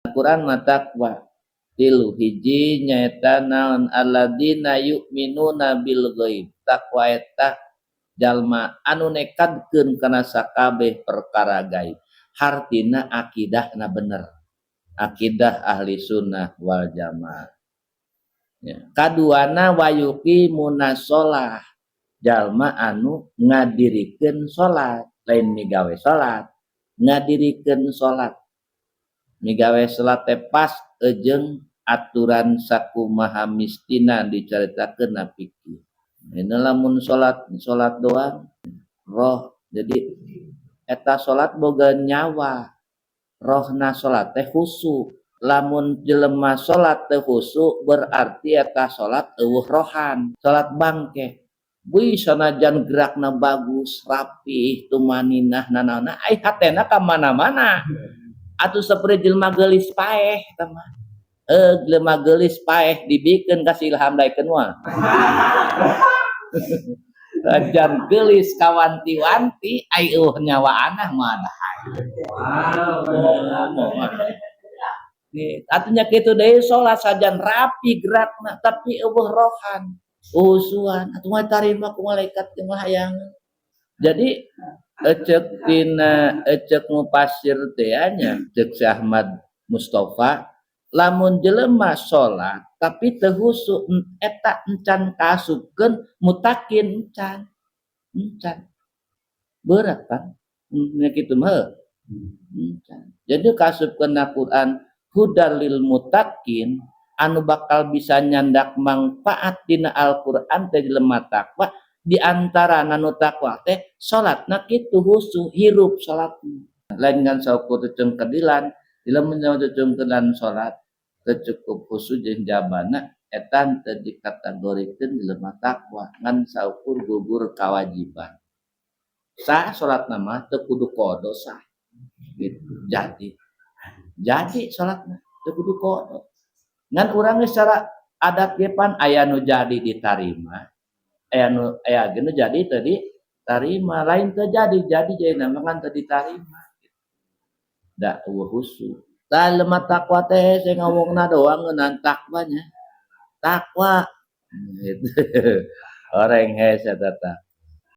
Quran matakwa tilu hiji nyaeta naon alladzina yu'minuna bil ghaib. Takwa eta jalma anu nekadkeun kana sakabeh perkara gaib. Hartina akidahna bener. Akidah ahli sunnah wal jamaah. Ya. Kaduana wayuki munasolah. Jalma anu ngadirikeun salat, lain migawe salat, ngadirikeun salat. Migawe salat teh pas jeung aturan sakumaha mistina dicaritakeun na fikih. Ini lamun salat doang roh. Jadi eta salat boga nyawa. Rohna salat teh khusyuk. Lamun jelema salat teh khusyuk berarti eta salat eueuh rohan, salat bangke. Beuy sanajan gerakna bagus, rapih, tumaninah nanaona ai hatena ka mana-mana. Atuh saperti jelema geulis paeh eta mah. Jelema geulis paeh dibikeun kasih ilham daekeun mah. Rajan geulis kawanti-wanti ai eueuh nyawaanah mah. Artinya kitu deui salat sajan rapi gerakna tapi eueuh rohan, usuhan atuh mah tarima ku malaikat jeung hayangan. Jadi ecek mufassir teh nya ceuk Si Ahmad Mustofa lamun jelema salat tapi teu khusyuk eta encan kaasupkeun mutakin encan. Berat kan? Nya kitu mah. Jadi kaasupkeun Quran hudal lil muttaqin anu bakal bisa nyandak manfaat dina Al-Qur'an teh jelema takwa di antara nu takwa teh salatna kitu khusyuk hirup salatna. Lain ngan saukur teu kadilan, lamun teu kadilan salat teu cukup khusyuk jeung jabana eta teu dikategorikeun jelema takwa ngan saukur gugur kawajiban. Sah salatna mah teu kudu qada sah. Gitu. Jadi salatna teu kudu qada. Ngan urang secara adat ge pan aya nu jadi ditarima, aya ge nu jadi teu ditarima, lain teu jadi jadi mah teu ditarima. Da eueuh khusyuk. Tah lemah takwa teh saya ngomongna doang ngeunaan takwanya. Takwa. Gitu. Orang hese eta tah.